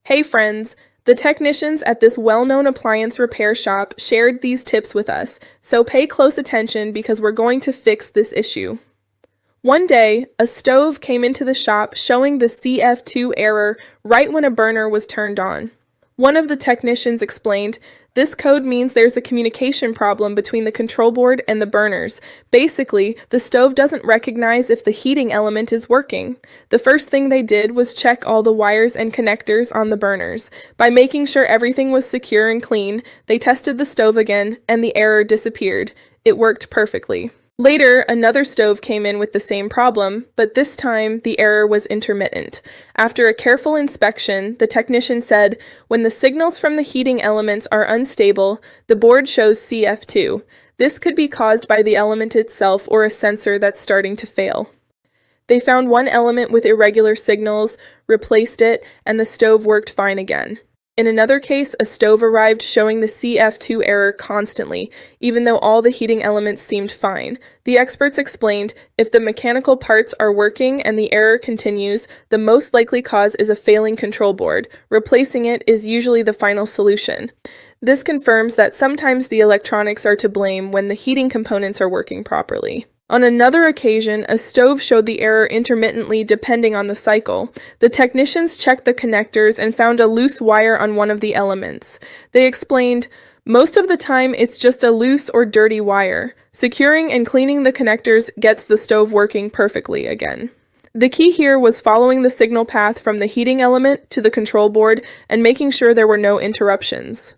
Hey friends, the technicians at this well-known appliance repair shop shared these tips with us, so pay close attention because we're going to fix this issue. One day, a stove came into the shop showing the C-F2 error right when a burner was turned on. One of the technicians explained, "This code means there's a communication problem between the control board and the burners. Basically, the stove doesn't recognize if the heating element is working." The first thing they did was check all the wires and connectors on the burners. By making sure everything was secure and clean, they tested the stove again, and the error disappeared. It worked perfectly. Later, another stove came in with the same problem, but this time the error was intermittent. After a careful inspection, the technician said, "When the signals from the heating elements are unstable, the board shows C-F2. This could be caused by the element itself or a sensor that's starting to fail." They found one element with irregular signals, replaced it, and the stove worked fine again. In another case, a stove arrived showing the C-F2 error constantly, even though all the heating elements seemed fine. The experts explained, if the mechanical parts are working and the error continues, the most likely cause is a failing control board. Replacing it is usually the final solution. This confirms that sometimes the electronics are to blame when the heating components are working properly. On another occasion, a stove showed the error intermittently depending on the cycle. The technicians checked the connectors and found a loose wire on one of the elements. They explained, "Most of the time it's just a loose or dirty wire. Securing and cleaning the connectors gets the stove working perfectly again." The key here was following the signal path from the heating element to the control board and making sure there were no interruptions.